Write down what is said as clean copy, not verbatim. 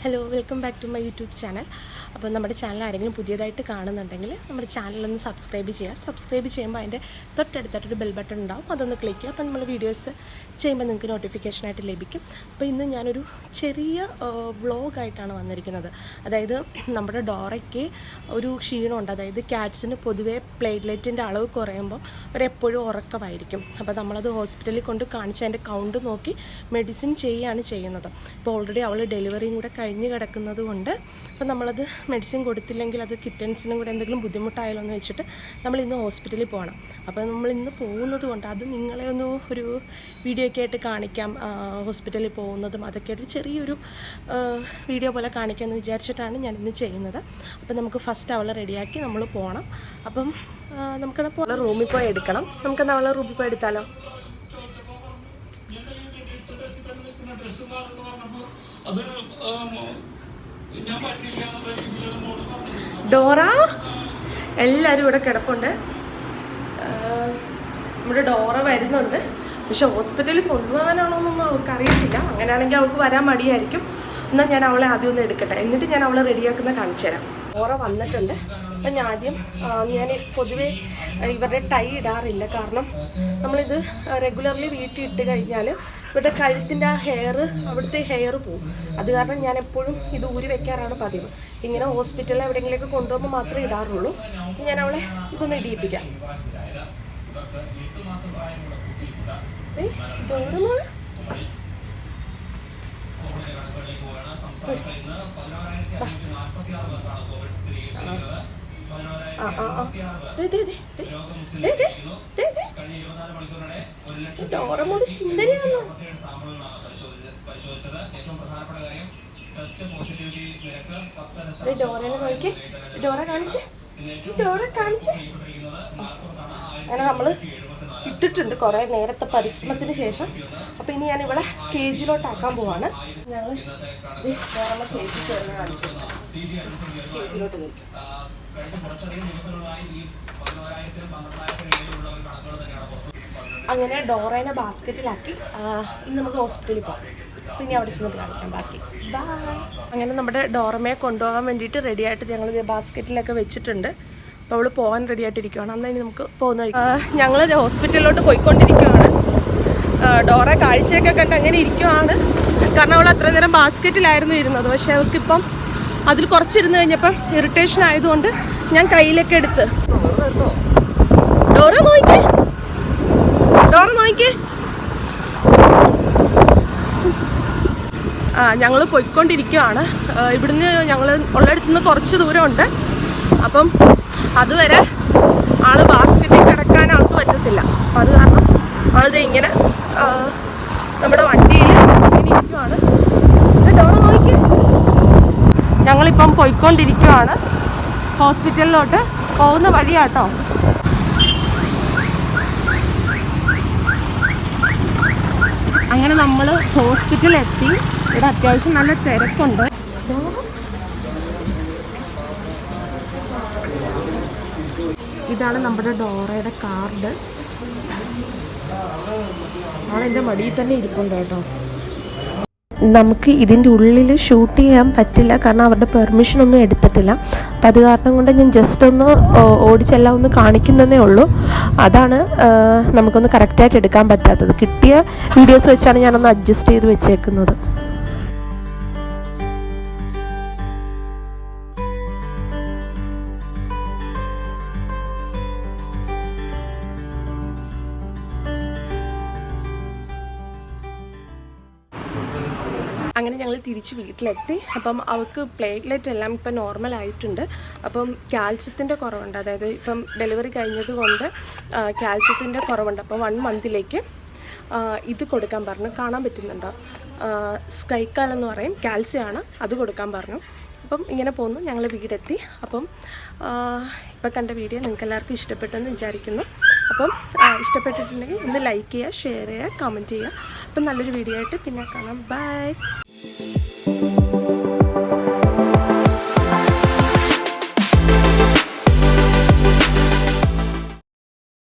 Hello, welcome back to my YouTube channel. അപ്പോൾ നമ്മുടെ channel ആരെങ്കിലും പുതിയതായിട്ട് കാണുന്നുണ്ടെങ്കിൽ നമ്മുടെ ചാനലൊന്ന് സബ്സ്ക്രൈബ് ചെയ്യുക. സബ്സ്ക്രൈബ് ചെയ്യുമ്പോൾ അതിൻ്റെ തൊട്ടടുത്തായിട്ടൊരു ബെൽ ബട്ടൺ ഉണ്ടാവും, അതൊന്ന് ക്ലിക്ക് ചെയ്യുക. അപ്പോൾ നമ്മൾ വീഡിയോസ് ചെയ്യുമ്പോൾ നിങ്ങൾക്ക് നോട്ടിഫിക്കേഷനായിട്ട് ലഭിക്കും. അപ്പോൾ ഇന്ന് ഞാനൊരു ചെറിയ വ്ളോഗായിട്ടാണ് വന്നിരിക്കുന്നത്. അതായത് നമ്മുടെ ഡോറയ്ക്ക് ഒരു ക്ഷീണമുണ്ട്. അതായത് ക്യാറ്റ്സിന് പൊതുവേ പ്ലേറ്റ്ലെറ്റിൻ്റെ അളവ് കുറയുമ്പോൾ അവരെപ്പോഴും ഉറക്കമായിരിക്കും. അപ്പോൾ നമ്മളത് ഹോസ്പിറ്റലിൽ കൊണ്ട് കാണിച്ച് അതിൻ്റെ കൗണ്ട് നോക്കി മെഡിസിൻ ചെയ്യുകയാണ് ചെയ്യുന്നത്. ഇപ്പോൾ ഓൾറെഡി അവൾ ഡെലിവറിയും കൂടെ കഴിഞ്ഞ് കിടക്കുന്നത് കൊണ്ട് അപ്പോൾ നമ്മളത് മെഡിസിൻ കൊടുത്തില്ലെങ്കിൽ അത് കിറ്റൻസിനും കൂടെ എന്തെങ്കിലും ബുദ്ധിമുട്ടായാലോ എന്ന് വെച്ചിട്ട് നമ്മൾ ഇന്ന് ഹോസ്പിറ്റലിൽ പോകണം. അപ്പോൾ നമ്മൾ ഇന്ന് പോകുന്നത് കൊണ്ട് അത് നിങ്ങളെ ഒന്ന് ഒരു വീഡിയോ ഒക്കെ ആയിട്ട് കാണിക്കാം. ഹോസ്പിറ്റലിൽ പോകുന്നതും അതൊക്കെ ഒരു ചെറിയൊരു വീഡിയോ പോലെ കാണിക്കാമെന്ന് വിചാരിച്ചിട്ടാണ് ഞാനിന്ന് ചെയ്യുന്നത്. അപ്പോൾ നമുക്ക് ഫസ്റ്റ് അവളെ റെഡിയാക്കി നമ്മൾ പോകണം. അപ്പം നമുക്കത് പോലെ റൂമിൽ പോയി എടുക്കണം. നമുക്കെന്താ അവളെ റൂമിൽ പോയി എടുത്താലോ? ഡോറ, എല്ലാവരും ഇവിടെ കിടപ്പുണ്ട്. നമ്മുടെ ഡോറ വരുന്നുണ്ട്. പക്ഷെ ഹോസ്പിറ്റലിൽ കൊണ്ടുപോകാനാണോന്നൊന്നും അവൾക്കറിയത്തില്ല. അങ്ങനെയാണെങ്കിൽ അവൾക്ക് വരാൻ മടിയായിരിക്കും. എന്നാൽ ഞാൻ അവളെ ആദ്യം ഒന്ന് എടുക്കട്ടെ, എന്നിട്ട് ഞാൻ അവളെ റെഡിയാക്കുന്ന കാണിച്ചു തരാം. ഡോറ വന്നിട്ടുണ്ട്. അപ്പം ഞാൻ പൊതുവേ ഇവരുടെ ടൈ ഇടാറില്ല. കാരണം നമ്മളിത് റെഗുലർലി വീട്ടിൽ ഇട്ട് കഴിഞ്ഞാൽ ഇവരുടെ കഴുത്തിൻ്റെ ആ അവിടുത്തെ ഹെയർ പോവും. അത് കാരണം ഞാൻ എപ്പോഴും ഇത് ഊരി വെക്കാറാണ് പതിവ്. ഇങ്ങനെ ഹോസ്പിറ്റലിൽ എവിടെയെങ്കിലേക്ക് കൊണ്ടുപോകുമ്പോൾ മാത്രമേ ഇടാറുള്ളൂ. ഞാൻ അവളെ ഇതൊന്ന് ഇടിയിപ്പിക്കാം. ഡോറമോട് സുന്ദരിയാണോ? ഡോറനെ നോക്കി, ഡോറ കാണിച്ച്. അങ്ങനെ നമ്മൾ ഇട്ടിട്ടുണ്ട് കുറേ നേരത്തെ പരിശ്രമത്തിന് ശേഷം. അപ്പോൾ ഇനി ഞാൻ ഇവിടെ കേജിലോട്ടാക്കാൻ പോവാണ്. ഞങ്ങൾ ഡോറമ്മ കേജി ചേർന്ന് കാണിച്ചു. കേജിലോട്ട് നിൽക്കും. അങ്ങനെ ഡോറേനെ ബാസ്ക്കറ്റിലാക്കി ഇന്ന് നമുക്ക് ഹോസ്പിറ്റലിൽ പോകാം. പിന്നെ അവിടെ ചെന്നിട്ട് കാണിക്കാം ബാക്കി. ബൈ. അങ്ങനെ നമ്മുടെ ഡോറമയെ കൊണ്ടുപോകാൻ വേണ്ടിയിട്ട് റെഡിയായിട്ട് ഞങ്ങൾ ബാസ്ക്കറ്റിലൊക്കെ വെച്ചിട്ടുണ്ട്. അപ്പോൾ അവൾ പോകാൻ റെഡി ആയിട്ടിരിക്കുകയാണ്. അന്ന് ഇനി നമുക്ക് പോകുന്ന ഞങ്ങൾ ഹോസ്പിറ്റലിലോട്ട് പോയിക്കൊണ്ടിരിക്കുകയാണ്. ഡോറ കാഴ്ചയൊക്കെ കണ്ട് അങ്ങനെ ഇരിക്കുകയാണ്. കാരണം അവൾ അത്ര നേരം ബാസ്ക്കറ്റിലായിരുന്നു ഇരുന്നത്. പക്ഷേ അവൾക്കിപ്പം അതിൽ കുറച്ചിരുന്ന് കഴിഞ്ഞപ്പം ഇറിറ്റേഷൻ ആയതുകൊണ്ട് ഞാൻ കയ്യിലൊക്കെ എടുത്ത്. ഡോറ നോക്കി. ഞങ്ങൾ പോയിക്കൊണ്ടിരിക്കുകയാണ്. ഇവിടുന്ന് ഞങ്ങൾ ഉള്ളിടത്തു നിന്ന് കുറച്ച് ദൂരമുണ്ട്. അപ്പം അതുവരെ ആൾ ബാസ്ക്കറ്റിൽ കിടക്കാൻ ആൾക്ക് പറ്റത്തില്ല. അപ്പം അത് കാരണം ആളിത് ഇങ്ങനെ നമ്മുടെ വണ്ടിയിൽ ഇങ്ങനെ ഇരിക്കുവാണ്. ഡോറ നോക്കി. ഞങ്ങളിപ്പം പോയിക്കൊണ്ടിരിക്കുകയാണ് ഹോസ്പിറ്റലിലോട്ട്. പോകുന്ന വഴിയാട്ടോ. അങ്ങനെ നമ്മൾ ഹോസ്പിറ്റലിലെത്തി. ഇവിടെ അത്യാവശ്യം നല്ല തിരക്കുണ്ട്. ഇതാണ് നമ്മുടെ ഡോറയുടെ കാർഡ്. ആളെൻ്റെ മടിയിൽ തന്നെ ഇരിപ്പുണ്ട് കേട്ടോ. നമുക്ക് ഇതിൻ്റെ ഉള്ളിൽ ഷൂട്ട് ചെയ്യാൻ പറ്റില്ല, കാരണം അവരുടെ പെർമിഷനൊന്നും എടുത്തിട്ടില്ല. അപ്പം അത് കാരണം കൊണ്ട് ഞാൻ ജസ്റ്റ് ഒന്ന് ഓടിച്ചെല്ലാം ഒന്ന് കാണിക്കുന്നതേ ഉള്ളൂ. അതാണ് നമുക്കൊന്ന് കറക്റ്റായിട്ട് എടുക്കാൻ പറ്റാത്തത്. കിട്ടിയ വീഡിയോസ് വെച്ചാണ് ഞാനൊന്ന് അഡ്ജസ്റ്റ് ചെയ്ത് വെച്ചേക്കുന്നത്. അങ്ങനെ ഞങ്ങൾ തിരിച്ച് വീട്ടിലെത്തി. അപ്പം അവൾക്ക് പ്ലേറ്റ്ലെറ്റ് എല്ലാം ഇപ്പം നോർമലായിട്ടുണ്ട്. അപ്പം കാൽസ്യത്തിൻ്റെ കുറവുണ്ട്. അതായത് ഇപ്പം ഡെലിവറി കഴിഞ്ഞത് കൊണ്ട് കാൽസ്യത്തിൻ്റെ കുറവുണ്ട്. അപ്പം 1 മന്തിലേക്ക് ഇത് കൊടുക്കാൻ പറഞ്ഞു. കാണാൻ പറ്റുന്നുണ്ടോ? സ്കൈക്കാൽ എന്ന് പറയും, കാൽസ്യമാണ്. അത് കൊടുക്കാൻ പറഞ്ഞു. അപ്പം ഇങ്ങനെ പോന്നു. ഞങ്ങൾ വീടെത്തി. അപ്പം ഇപ്പം കണ്ട വീഡിയോ നിങ്ങൾക്ക് എല്ലാവർക്കും ഇഷ്ടപ്പെട്ടെന്ന് വിചാരിക്കുന്നു. അപ്പം ഇഷ്ടപ്പെട്ടിട്ടുണ്ടെങ്കിൽ ഒന്ന് ലൈക്ക് ചെയ്യുക, ഷെയർ ചെയ്യുക, കമൻറ്റ് ചെയ്യുക. അപ്പം നല്ലൊരു വീഡിയോ ആയിട്ട് പിന്നെ കാണാം. ബൈ.